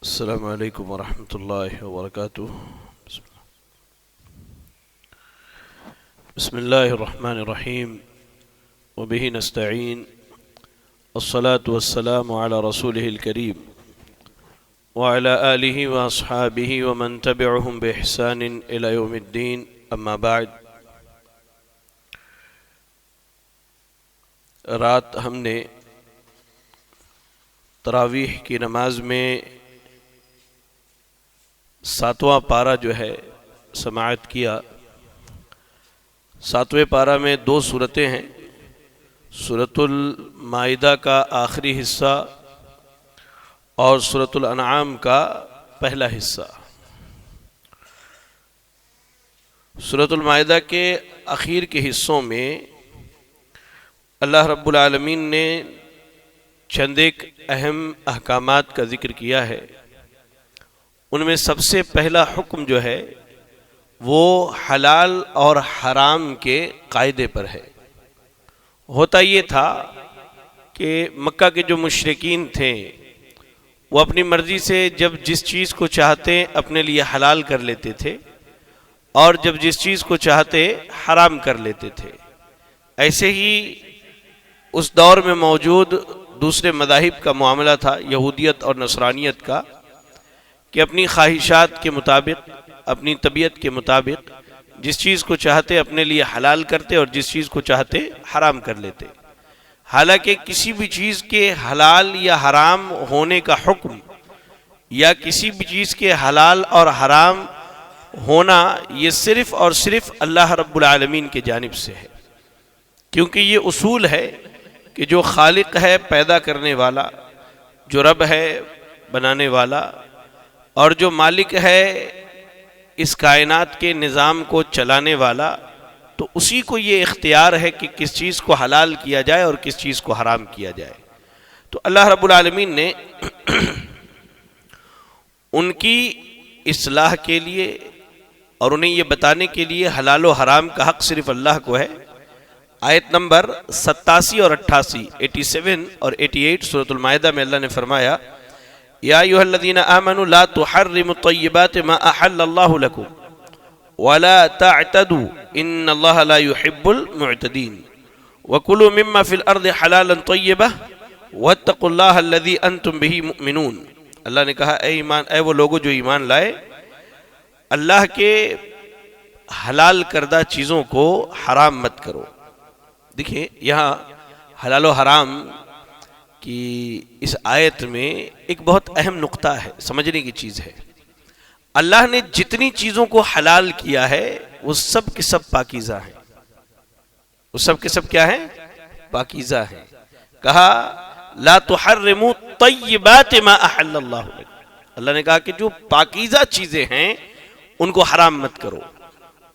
السلام علیکم ورحمۃ اللہ وبرکاتہ۔ بسم اللہ الرحمن الرحیم وبہ نستعین والصلاة والسلام علی رسولہ الکریم وعلی آلہ واصحابہ ومن تبعہم بإحسان الی یوم الدین، اما بعد۔ رات ہم نے تراویح کی نماز میں 7واں پارہ جو ہے سماعت کیا۔ 7ویں پارہ میں 2 سورتیں ہیں، سورۃ المائدہ کا آخری حصہ اور سورۃ الانعام کا پہلا حصہ۔ سورۃ المائدہ کے اخیر کے حصوں میں اللہ رب العالمین نے چند ایک اہم احکامات کا ذکر کیا ہے۔ ان میں سب سے پہلا حکم جو ہے وہ حلال اور حرام کے قاعدے پر ہے۔ ہوتا یہ تھا کہ مکہ کے جو مشرکین تھے وہ اپنی مرضی سے جب جس چیز کو چاہتے اپنے لیے حلال کر لیتے تھے اور جب جس چیز کو چاہتے حرام کر لیتے تھے۔ ایسے ہی اس دور میں موجود دوسرے مذاہب کا معاملہ تھا، یہودیت اور نصرانیت کا، کہ اپنی خواہشات کے مطابق، اپنی طبیعت کے مطابق جس چیز کو چاہتے اپنے لیے حلال کرتے اور جس چیز کو چاہتے حرام کر لیتے۔ حالانکہ کسی بھی چیز کے حلال یا حرام ہونے کا حکم یا کسی بھی چیز کے حلال اور حرام ہونا یہ صرف اور صرف اللہ رب العالمین کی جانب سے ہے، کیونکہ یہ اصول ہے کہ جو خالق ہے پیدا کرنے والا، جو رب ہے بنانے والا، اور جو مالک ہے اس کائنات کے نظام کو چلانے والا، تو اسی کو یہ اختیار ہے کہ کس چیز کو حلال کیا جائے اور کس چیز کو حرام کیا جائے۔ تو اللہ رب العالمین نے ان کی اصلاح کے لیے اور انہیں یہ بتانے کے لیے حلال و حرام کا حق صرف اللہ کو ہے۔ آیت نمبر 87 اور 88، 87 اور 88 سورۃ المائدہ میں اللہ نے فرمایا، یا ایھا الذین آمنوا لا تحرموا الطیبات ما احل اللہ لکم ولا تعتدوا ان اللہ لا يحب المعتدین وکلوا مما فی الارض حلالا طیبا واتقوا اللہ الذی انتم بہ مؤمنون۔ اللہ نے کہا اے وہ لوگو جو ایمان لائے، اللہ کے حلال کردہ چیزوں کو حرام مت کرو۔ دیکھیں یہاں حلال و حرام کی اس آیت میں ایک بہت اہم نقطہ ہے، سمجھنے کی چیز ہے۔ اللہ نے جتنی چیزوں کو حلال کیا ہے وہ سب کے سب پاکیزہ ہیں، وہ سب کے سب کیا ہیں؟ پاکیزہ ہیں۔ کہا لا تحرموا طیبات ما احل اللہ لکم، اللہ نے کہا کہ جو پاکیزہ چیزیں ہیں ان کو حرام مت کرو۔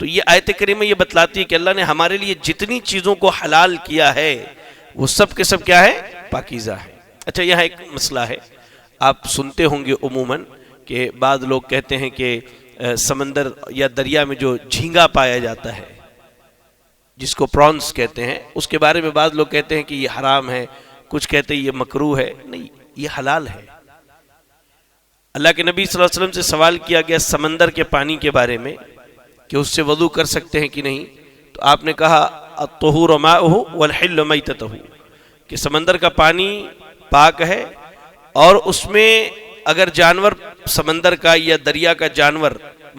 تو یہ آیت کریمہ یہ بتلاتی ہے کہ اللہ نے ہمارے لیے جتنی چیزوں کو حلال کیا ہے وہ سب کے سب کیا ہے؟ پاکیزہ ہے۔ اچھا یہاں ایک مسئلہ ہے، آپ سنتے ہوں گے عموماً کہ بعض لوگ کہتے ہیں کہ سمندر یا دریا میں جو جھینگا پایا جاتا ہے جس کو پرانس کہتے ہیں، اس کے بارے میں بعض لوگ کہتے ہیں کہ یہ حرام ہے، کچھ کہتے ہیں یہ مکروہ ہے۔ نہیں، یہ حلال ہے۔ اللہ کے نبی صلی اللہ علیہ وسلم سے سوال کیا گیا سمندر کے پانی کے بارے میں کہ اس سے وضو کر سکتے ہیں کہ نہیں، تو آپ نے کہا الطہور ماؤہ والحل میتتہ، کہ سمندر کا پانی پاک ہے اور اس میں اگر جانور سمندر کا یا دریا کا جانور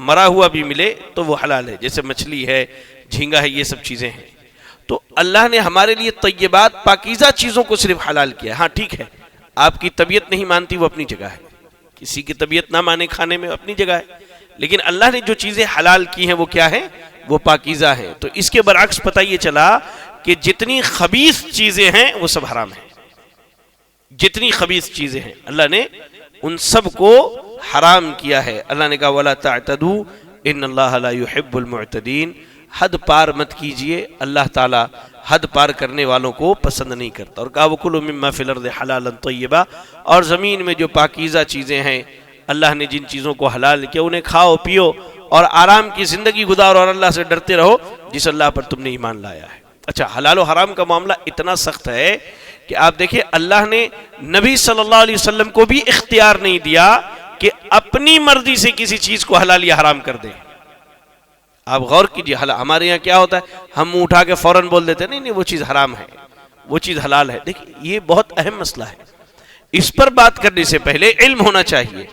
مرا ہوا بھی ملے تو وہ حلال ہے، جیسے مچھلی ہے، جھینگا ہے، یہ سب چیزیں ہیں۔ تو اللہ نے ہمارے لیے طیبات پاکیزہ چیزوں کو صرف حلال کیا ہے۔ ہاں ٹھیک ہے، آپ کی طبیعت نہیں مانتی وہ اپنی جگہ ہے، کسی کی طبیعت نہ مانے کھانے میں اپنی جگہ ہے، لیکن اللہ نے جو چیزیں حلال کی ہیں وہ کیا ہیں؟ وہ پاکیزہ ہیں۔ تو اس کے برعکس پتہ یہ چلا کہ جتنی خبیث چیزیں ہیں وہ سب حرام ہیں، جتنی خبیث چیزیں ہیں اللہ نے ان سب کو حرام کیا ہے۔ اللہ نے کہا وَلَا تَعْتَدُوا إِنَّ اللَّهَ لَا يُحِبُّ الْمُعْتَدِينَ، حد پار مت کیجئے، اللہ تعالیٰ حد پار کرنے والوں کو پسند نہیں کرتا۔ اور کہا وَكُلُوا مِمَّا فِي الْأَرْضِ حَلَالًا طَيِّبًا، اور زمین میں جو پاکیزہ چیزیں ہیں اللہ نے جن چیزوں کو حلال کیا انہیں کھاؤ پیو اور آرام کی زندگی گزارو اور اللہ سے ڈرتے رہو جس اللہ پر تم نے ایمان لایا ہے۔ اچھا حلال و حرام کا معاملہ اتنا سخت ہے کہ آپ دیکھیں اللہ نے نبی صلی اللہ علیہ وسلم کو بھی اختیار نہیں دیا کہ اپنی مرضی سے کسی چیز کو حلال یا حرام کر دیں. آپ غور کیجئے، ہمارے یہاں کیا ہوتا ہے، ہم منہ اٹھا کے فوراً بول دیتے ہیں نہیں وہ چیز حرام ہے، وہ چیز حلال ہے. دیکھیں یہ بہت اہم مسئلہ ہے، اس پر بات کرنے سے پہلے علم ہونا چاہیے،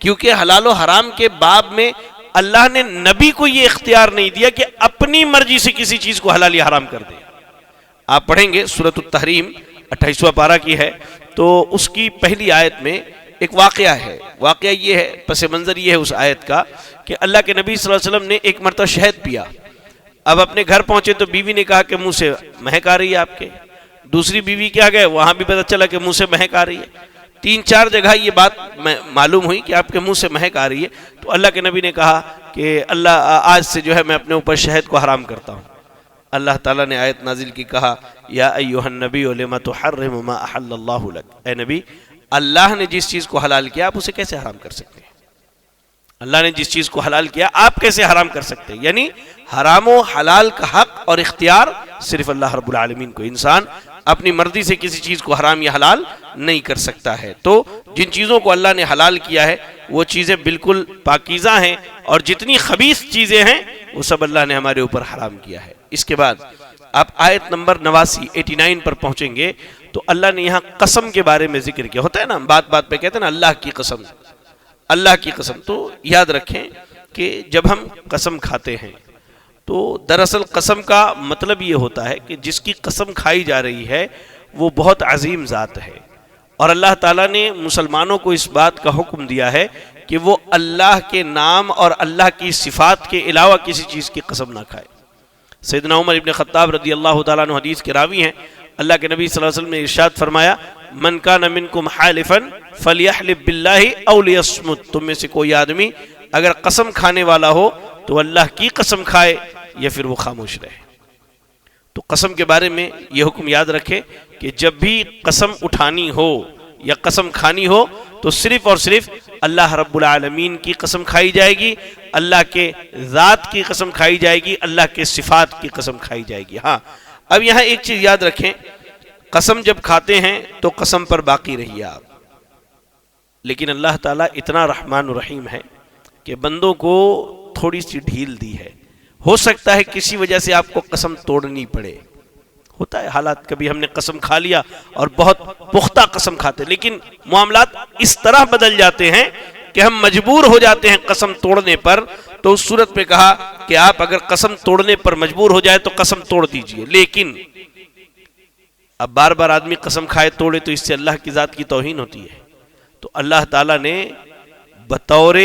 کیونکہ حلال و حرام کے باب میں اللہ نے نبی کو یہ اختیار نہیں دیا کہ اپنی مرضی سے کسی چیز کو حلال یا حرام کر دے. آپ پڑھیں گے سورۃ التحریم 28واں پارہ کی ہے، تو اس کی پہلی آیت میں ایک واقعہ ہے. واقعہ یہ ہے، پس منظر یہ ہے اس آیت کا کہ اللہ کے نبی صلی اللہ علیہ وسلم نے ایک مرتبہ شہد پیا. اب اپنے گھر پہنچے تو بیوی نے کہا کہ منہ سے مہک آ رہی ہے آپ کے. دوسری بیوی کیا گئے، وہاں بھی پتہ چلا کہ منہ سے مہک آ رہی ہے. 3-4 جگہ یہ بات معلوم ہوئی کہ آپ کے منہ سے مہک آ رہی ہے. تو اللہ کے نبی نے کہا کہ اللہ آج سے جو ہے میں اپنے اوپر شہد کو حرام کرتا ہوں. اللہ تعالیٰ نے آیت نازل کی، کہا یا ایھا النبی لما تحرم ما احل اللہ لک. اے نبی، اللہ نے جس چیز کو حلال کیا آپ اسے کیسے حرام کر سکتے ہیں؟ اللہ نے جس چیز کو حلال کیا آپ کیسے حرام کر سکتے ہیں؟ یعنی حرام و حلال کا حق اور اختیار صرف اللہ رب العالمین کو. انسان اپنی مرضی سے کسی چیز کو حرام یا حلال نہیں کر سکتا ہے. تو جن چیزوں کو اللہ نے حلال کیا ہے وہ چیزیں بالکل پاکیزہ ہیں، اور جتنی خبیث چیزیں ہیں وہ سب اللہ نے ہمارے اوپر حرام کیا ہے. اس کے بعد آپ آیت نمبر 89 پر پہنچیں گے تو اللہ نے یہاں قسم کے بارے میں ذکر کیا. ہوتا ہے نا بات بات پہ کہتے ہیں نا اللہ کی قسم، اللہ کی قسم. تو یاد رکھیں کہ جب ہم قسم کھاتے ہیں تو دراصل قسم کا مطلب یہ ہوتا ہے کہ جس کی قسم کھائی جا رہی ہے وہ بہت عظیم ذات ہے، اور اللہ تعالیٰ نے مسلمانوں کو اس بات کا حکم دیا ہے کہ وہ اللہ کے نام اور اللہ کی صفات کے علاوہ کسی چیز کی قسم نہ کھائے. سیدنا عمر ابن خطاب رضی اللہ تعالیٰ عنہ حدیث کے راوی ہیں. اللہ کے نبی صلی اللہ علیہ وسلم نے ارشاد فرمایا من کان منکم حالفا فلیحلف باللہ او لیصمت. تم میں سے کوئی آدمی اگر قسم کھانے والا ہو تو اللہ کی قسم کھائے یا پھر وہ خاموش رہے. تو قسم کے بارے میں یہ حکم یاد رکھے کہ جب بھی قسم اٹھانی ہو یا قسم کھانی ہو تو صرف اور صرف اللہ رب العالمین کی قسم کھائی جائے گی، اللہ کے ذات کی قسم کھائی جائے گی، اللہ کے صفات کی قسم کھائی جائے گی. ہاں اب یہاں ایک چیز یاد رکھیں، قسم جب کھاتے ہیں تو قسم پر باقی رہیے آپ، لیکن اللہ تعالیٰ اتنا رحمان و رحیم ہے کہ بندوں کو تھوڑی سی ڈھیل دی ہے. ہو سکتا ہے کسی وجہ سے آپ کو قسم توڑنی پڑے، ہوتا ہے حالات، کبھی ہم نے قسم کھا لیا اور بہت پختہ قسم کھاتے، لیکن معاملات اس طرح بدل جاتے ہیں کہ ہم مجبور ہو جاتے ہیں قسم توڑنے پر. تو اس صورت میں کہا کہ آپ اگر قسم توڑنے پر مجبور ہو جائے تو قسم توڑ دیجئے، لیکن اب بار بار آدمی قسم کھائے توڑے تو اس سے اللہ کی ذات کی توہین ہوتی ہے. تو اللہ تعالیٰ نے بطور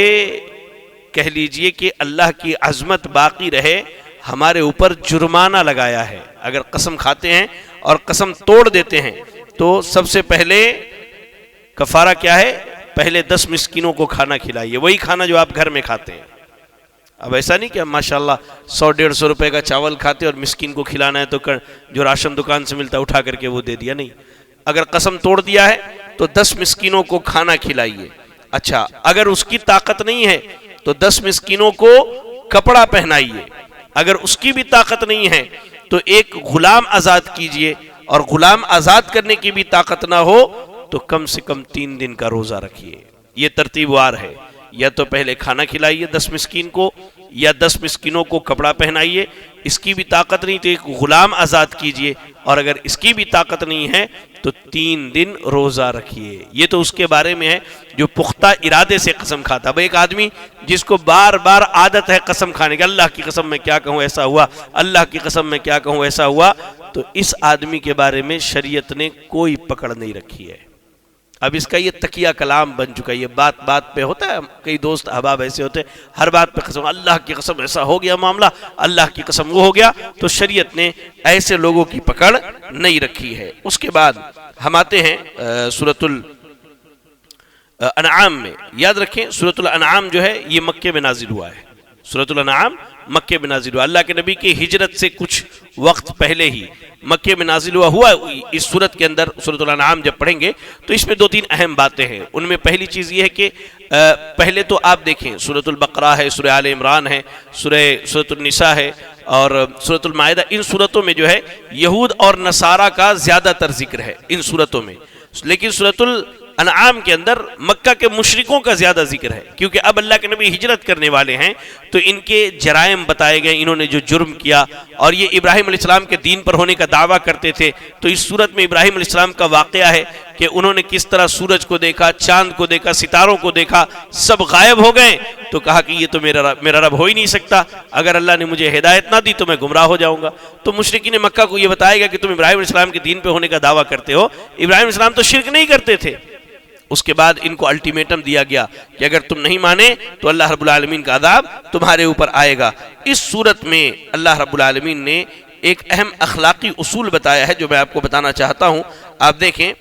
کہہ لیجئے کہ اللہ کی عظمت باقی رہے ہمارے اوپر جرمانہ لگایا ہے. اگر قسم کھاتے ہیں اور قسم توڑ دیتے ہیں تو سب سے پہلے کفارہ کیا ہے؟ پہلے 10 مسکینوں کو کھانا کھلائیے، وہی کھانا جو آپ گھر میں کھاتے ہیں. اب ایسا نہیں کہ ہم ماشاءاللہ 100-150 روپے کا چاول کھاتے اور مسکین کو کھلانا ہے تو جو راشن دکان سے ملتا ہے اٹھا کر کے وہ دے دیا. نہیں، اگر قسم توڑ دیا ہے تو 10 مسکینوں کو کھانا کھلائیے. اچھا اگر اس کی طاقت نہیں ہے تو 10 مسکینوں کو کپڑا پہنائیے. اگر اس کی بھی طاقت نہیں ہے تو ایک غلام آزاد کیجئے، اور غلام آزاد کرنے کی بھی طاقت نہ ہو تو کم سے کم 3 دن کا روزہ رکھیے. یہ ترتیب وار ہے، یا تو پہلے کھانا کھلائیے 10 مسکین کو، یا 10 مسکینوں کو کپڑا پہنائیے. اس کی بھی طاقت نہیں تو ایک غلام آزاد کیجئے، اور اگر اس کی بھی طاقت نہیں ہے تو 3 دن روزہ رکھیے. یہ تو اس کے بارے میں ہے جو پختہ ارادے سے قسم کھاتا. اب ایک آدمی جس کو بار بار عادت ہے قسم کھانے کی، اللہ کی قسم میں کیا کہوں ایسا ہوا، اللہ کی قسم میں کیا کہوں ایسا ہوا، تو اس آدمی کے بارے میں شریعت نے کوئی پکڑ نہیں رکھی ہے. اب اس کا یہ تکیہ کلام بن چکا ہے. یہ بات بات پہ ہوتا ہے، کئی دوست احباب ایسے ہوتے ہیں ہر بات پہ قسم، اللہ کی قسم ایسا ہو گیا معاملہ، اللہ کی قسم وہ ہو گیا. تو شریعت نے ایسے لوگوں کی پکڑ نہیں رکھی ہے. اس کے بعد ہم آتے ہیں سورۃ الانعام میں. یاد رکھیں سورۃ الانعام جو ہے یہ مکے میں نازل ہوا ہے. سورۃ الانعام مکے میں نازل ہوا، اللہ کے نبی کی ہجرت سے کچھ وقت پہلے ہی مکے میں نازل ہوا. اس سورت کے اندر سورۃ الانعام جب پڑھیں گے تو اس میں 2-3 اہم باتیں ہیں. ان میں پہلی چیز یہ ہے کہ پہلے تو آپ دیکھیں سورۃ البقرہ ہے، سورہ آل عمران ہے، سورۃ النساء ہے اور سورۃ المائدہ. ان سورتوں میں جو ہے یہود اور نصارہ کا زیادہ تر ذکر ہے ان سورتوں میں. لیکن سورۃ انعام کے اندر مکہ کے مشرکوں کا زیادہ ذکر ہے، کیونکہ اب اللہ کے نبی ہجرت کرنے والے ہیں تو ان کے جرائم بتائے گئے، انہوں نے جو جرم کیا، اور یہ ابراہیم علیہ السلام کے دین پر ہونے کا دعویٰ کرتے تھے، تو اس صورت میں ابراہیم علیہ السلام کا واقعہ ہے کہ انہوں نے کس طرح سورج کو دیکھا، چاند کو دیکھا، ستاروں کو دیکھا، سب غائب ہو گئے، تو کہا کہ یہ تو میرا رب ہو ہی نہیں سکتا، اگر اللہ نے مجھے ہدایت نہ دی تو میں گمراہ ہو جاؤں گا۔ تو مشرکین مکہ کو یہ بتائے گا کہ تم ابراہیم علیہ السلام کے دین پہ ہونے کا دعویٰ کرتے ہو، ابراہیم علیہ السلام تو شرک نہیں کرتے تھے۔ اس کے بعد ان کو الٹیمیٹم دیا گیا کہ اگر تم نہیں مانے تو اللہ رب العالمین کا عذاب تمہارے اوپر آئے گا۔ اس صورت میں اللہ رب العالمین نے ایک اہم اخلاقی اصول بتایا ہے جو میں آپ کو بتانا چاہتا ہوں۔ آپ دیکھیں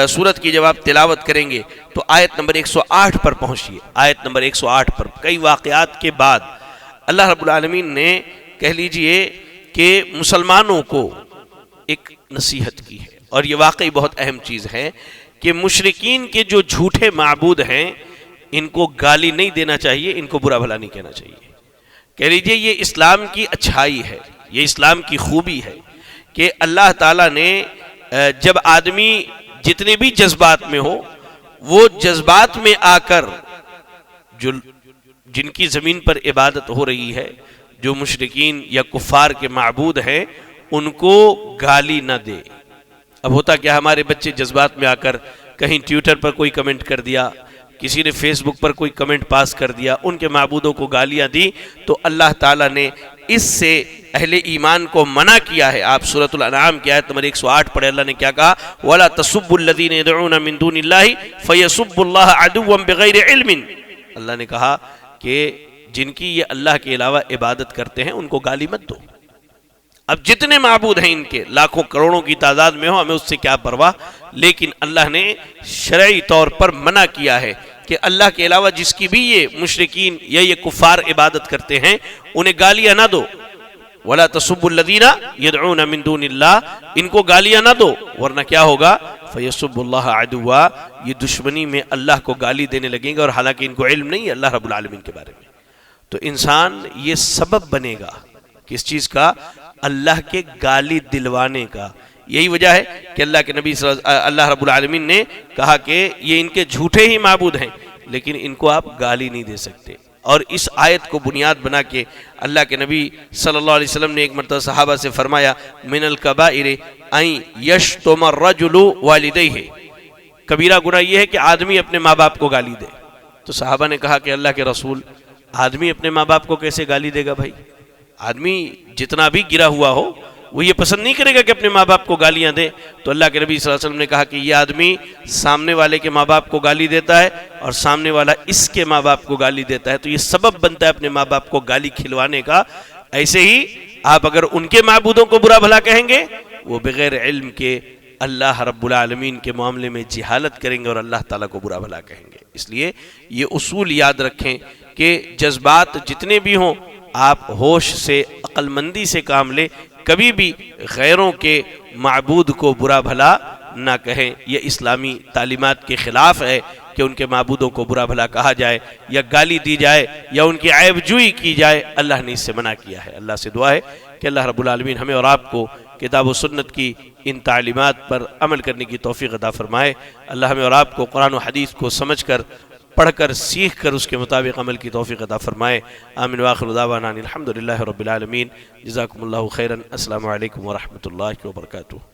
سورت کی جب آپ تلاوت کریں گے تو آیت نمبر 108 پر پہنچیے، آیت نمبر 108 پر کئی واقعات کے بعد اللہ رب العالمین نے کہہ لیجئے کہ مسلمانوں کو ایک نصیحت کی ہے، اور یہ واقعی بہت اہم چیز ہے کہ مشرکین کے جو جھوٹے معبود ہیں ان کو گالی نہیں دینا چاہیے، ان کو برا بھلا نہیں کہنا چاہیے۔ کہہ لیجئے یہ اسلام کی اچھائی ہے، یہ اسلام کی خوبی ہے کہ اللہ تعالیٰ نے جب آدمی جتنے بھی جذبات میں ہو، وہ جذبات میں آ کر جن کی زمین پر عبادت ہو رہی ہے، جو مشرکین یا کفار کے معبود ہیں، ان کو گالی نہ دے۔ اب ہوتا کیا، ہمارے بچے جذبات میں آ کر کہیں ٹویٹر پر کوئی کمنٹ کر دیا، کسی نے فیس بک پر کوئی کمنٹ پاس کر دیا، ان کے معبودوں کو گالیاں دی، تو اللہ تعالیٰ نے اس سے اہل ایمان کو منع کیا ہے۔ آپ سورۃ الانعام کی آیت نمبر 108 پڑھے، اللہ نے کیا کہا؟ وَلَا تَسُبُّوا الَّذِينَ يَدْعُونَ مِن دُونِ اللَّهِ فَيَسُبُّوا اللَّهَ عَدُوًّا بِغَيْرِ عِلْمٍ۔ اللہ نے کہا کہ جن کی یہ اللہ کے علاوہ عبادت کرتے ہیں ان کو گالی مت دو۔ اب جتنے معبود ہیں ان کے لاکھوں کروڑوں کی تعداد میں ہو، ہمیں اس سے کیا پرواہ، لیکن اللہ نے شرعی طور پر منع کیا ہے کہ اللہ کے علاوہ جس کی بھی یہ مشرکین یا یہ کفار عبادت کرتے ہیں انہیں گالیاں نہ دو۔ وَلَا تَسُبُّوا الَّذِينَ يَدْعُونَ مِن دُونِ اللَّهِ، ان کو گالیاں نہ دو، ورنہ کیا ہوگا؟ فَيَسُبُّوا اللَّهَ عَدُوًّا، یہ دشمنی میں اللہ کو گالی دینے لگیں گے، اور حالانکہ ان کو علم نہیں ہے اللہ رب العالمین کے بارے میں۔ تو انسان یہ سبب بنے گا کس چیز کا؟ اللہ کے گالی دلوانے کا۔ یہی وجہ ہے کہ اللہ کے نبی اللہ رب العالمین نے کہا کہ یہ ان کے جھوٹے ہی معبود ہیں، لیکن ان کو آپ گالی نہیں دے سکتے۔ اور اس آیت کو بنیاد بنا کے اللہ کے نبی صلی اللہ علیہ وسلم نے ایک مرتبہ صحابہ سے فرمایا، من الکبائر ان یشتم الرجل والدیہ، کبیرہ گناہ یہ ہے کہ آدمی اپنے ماں باپ کو گالی دے۔ تو صحابہ نے کہا کہ اللہ کے رسول، آدمی اپنے ماں باپ کو کیسے گالی دے گا؟ بھائی آدمی جتنا بھی گرا ہوا ہو وہ یہ پسند نہیں کرے گا کہ اپنے ماں باپ کو گالیاں دے۔ تو اللہ کے نبی صلی اللہ علیہ وسلم نے کہا کہ یہ آدمی سامنے والے کے ماں باپ کو گالی دیتا ہے اور سامنے والا اس کے ماں باپ کو گالی دیتا ہے، تو یہ سبب بنتا ہے اپنے ماں باپ کو گالی کھلوانے کا۔ ایسے ہی آپ اگر ان کے معبودوں کو برا بھلا کہیں گے، وہ بغیر علم کے اللہ رب العالمین کے معاملے میں جہالت کریں گے اور اللہ تعالیٰ کو برا بھلا کہیں گے۔ اس لیے یہ اصول یاد رکھیں کہ جذبات جتنے بھی ہوں، آپ ہوش سے، عقل مندی سے کام لیں، کبھی بھی غیروں کے معبود کو برا بھلا نہ کہیں۔ یہ اسلامی تعلیمات کے خلاف ہے کہ ان کے معبودوں کو برا بھلا کہا جائے یا گالی دی جائے یا ان کی عیب جوئی کی جائے، اللہ نے اس سے منع کیا ہے۔ اللہ سے دعا ہے کہ اللہ رب العالمین ہمیں اور آپ کو کتاب و سنت کی ان تعلیمات پر عمل کرنے کی توفیق عطا فرمائے۔ اللہ ہمیں اور آپ کو قرآن و حدیث کو سمجھ کر، پڑھ کر، سیکھ کر اس کے مطابق عمل کی توفیق عطا فرمائے۔ آمین وآخر دعوانا الحمدللہ رب العالمین۔ جزاکم اللہ خیرا۔ السلام علیکم ورحمۃ اللہ وبرکاتہ۔